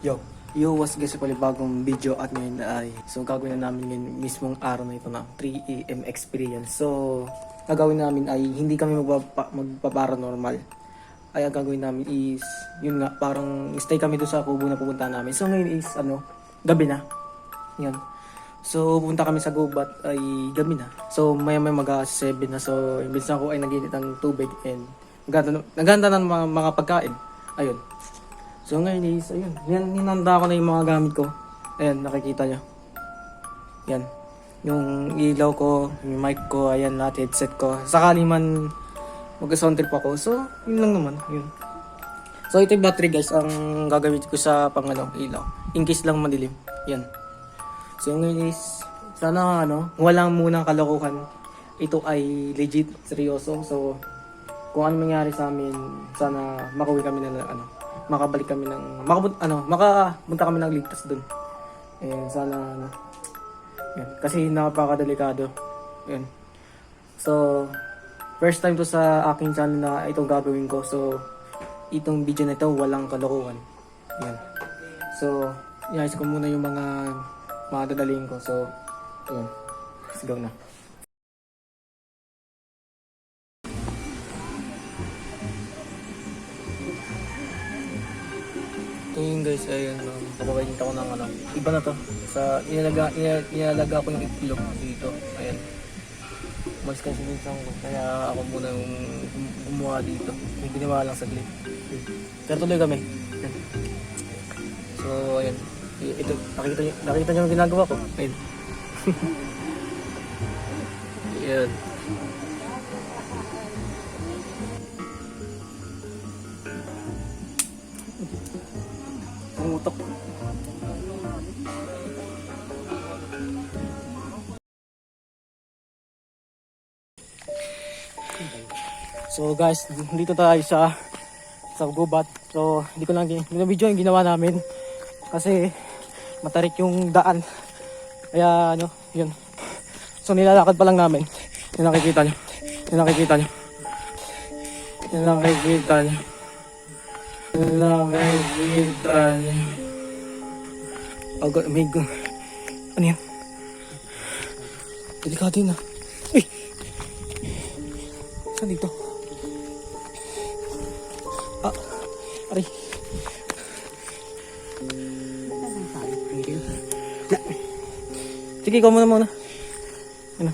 Yo, what's guys, pala bagong video at ngayon ay gagawin na namin ngayon mismong araw na ito na 3 AM experience. So gagawin namin ay hindi kami magpa-paranormal. Ay ang gagawin namin is yun nga, parang stay kami doon sa kubo na pupuntahan namin. So ngayon is gabi na. Yan. So pupunta kami sa gubat ay gabi na. So maya mag-7 na. So imbes na ako ay naginit ng tubig and naganda ng mga pagkain. Ayun. So ngayon is, ayun, hinanda ko na yung mga gamit ko. Ayan, nakikita nyo. Yan. Yung ilaw ko, yung mic ko, ayan lahat, headset ko. Sakali man mag-sound trip ako. So, yun lang naman, yun. So ito yung battery guys, ang gagawin ko sa ilaw. In case lang madilim. Yan. So ngayon is, sana walang munang kalokohan. Ito ay legit, seryoso. So, kung ano mangyari sa amin, sana makuwi kami na makabalik kami ng makapunta kami ng ligtas doon. And sana yan, kasi napakadelikado. Yan. So first time to sa aking channel na itong gagawin ko. So itong video na ito walang kalokohan. Yan. So iayos ko muna yung mga dadalhin ko. So yan. Let's go na. Ito yun guys, ayun, papabalik ako ng iba na to. Sa inalaga ko yung itlog dito. Ayan. Umalis kasi dito ako, kaya ako muna yung gumawa dito. Yung ginawa lang saglit. Kaya tuloy kami. So, ayan. Ito, nakita niyo yung ginagawa ko. Ayan. Ayan. Umutok. So guys, dito tayo sa gubat. So hindi ko lang video yung ginawa namin kasi matarik yung daan. Kaya yun. So nilalakad pa lang namin. Yung nakikita nyo. Yung nakikita nyo. Yung nakikita nyo. Nakikita niyo. Oh God, may ano yan? Delikado yun. Uy! Saan dito? Aray. Sige, ikaw muna. Ano?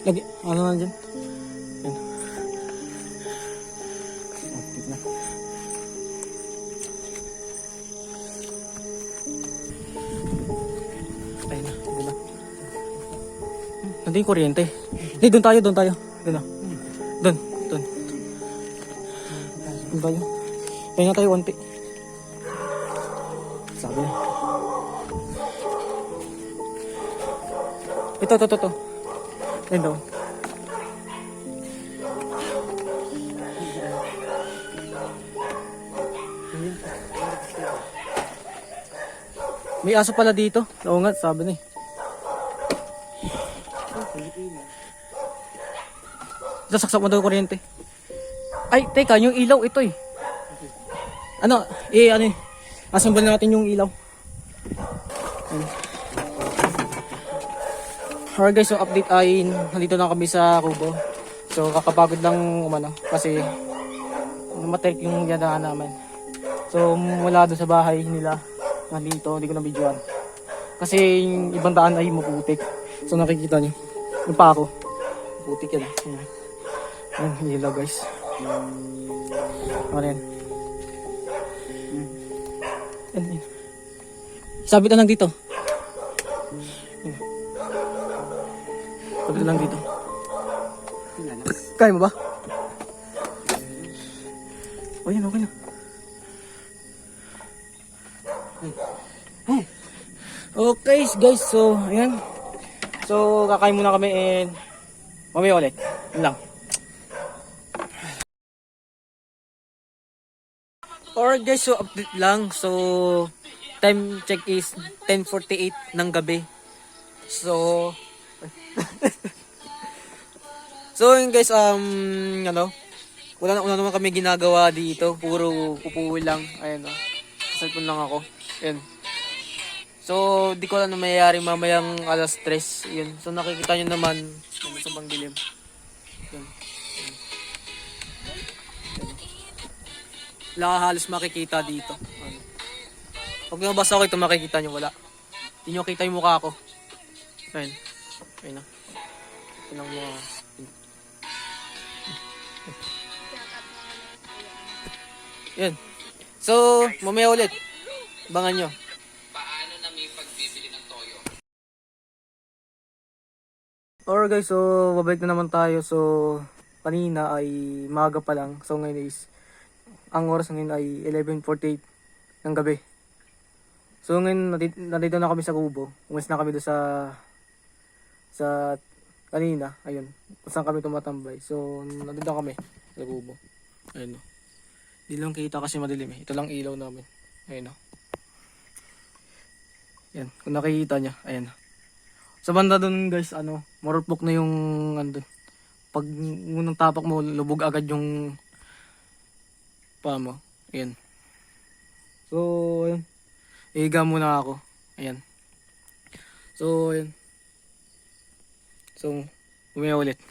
Lagi, ano na dyan? Yan. Dito na. Ayun na, dito na. Nandun yung kuryente. Hindi, doon tayo. Doon na. Doon. Doon tayo. Pahinga tayo konti. Sabi na. Ito. Ayun daw. May aso pala dito. Oo nga, sabi na eh. Saksak mo daw kuryente. Ay, teka, yung ilaw ito eh. Assemble natin yung ilaw. Alright guys, so update ay nandito na kami sa kubo. So kakapagod lang kasi matarik yung yadahan namin. So mula doon sa bahay nila nandito, hindi ko na videoan. Kasi yung ibang daan ay maputik. So nakikita nyo, yung pa ako. Maputik yan. Ayan, ilaw guys. Ano yan? Ayan. Sabit na lang dito. Sabit lang dito. Kaya mo ba? O yan, okay na. Okay guys, so ayan. So kakain muna kami and Mamaya ulit. Yun lang. Alright guys, so update lang. So, time check is 10:48 ng gabi. So, so yun guys, wala naman kami ginagawa dito. Puro upo lang. Ayan, sa cellphone lang ako. Ayan. So, di ko alam na mayayari mamayang alas 3. Yun. So, nakikita nyo naman, sa bang dilim. Yun. Wala ka halos makikita dito. Ano. Pag nabasa ko ito, makikita nyo, wala. Hindi nyo kita yung mukha ko. Ayun. Ayun na. Tinang mo. Yan. So, mamaya ulit. Abangan nyo. Paano na may pagbibili ng toyo? Alright guys, so babalik na naman tayo. So, kanina ay maaga pa lang. So ngayon is, ang oras ngayon ay 11:48 ng gabi. So ngayon, nandito na kami sa kubo. Umalis na kami doon sa kanina. Ayun, kung saan kami tumatambay. So, nandito kami sa kubo. Ayun, no. Di lang kita kasi madilim eh. Ito lang ilaw namin. Ayun, no. Yan, kung nakikita niya, ayan. Sa banda doon guys, marupok na yung andun. Pag unang tapak mo, lubog agad yung paa mo. Ayan. So, ayan. Ihiga muna ako. Ayan. So, ayan. So, umaya ulit.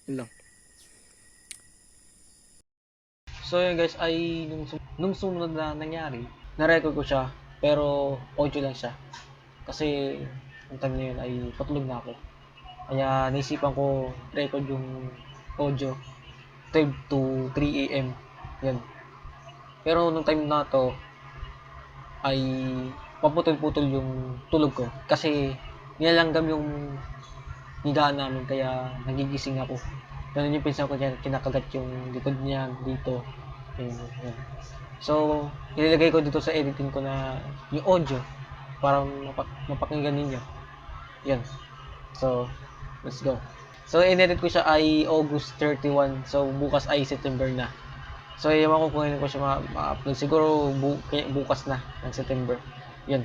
Yun lang. So, ayan guys, ay nung sumunod na nangyari, na-record ko siya, pero audio lang siya. Kasi, yung time na yun ay patulog na ako. Kaya, naisipan ko record yung audio 12 to 3 a.m. Yan. Pero nung time na to ay paputol-putol yung tulog ko kasi nilalanggam yung higaan namin kaya nagigising ako. Ganun yung pinsan ko dyan, kinakagat yung likod niya dito. Yan. So, nilagay ko dito sa editing ko na yung audio para mapakinggan ninyo. Yan. So, let's go. So, in-edit ko siya ay August 31. So, bukas ay September na. So, ewan ko kung kailan ko siya ma-upload. Siguro bukas na ng September. Yan.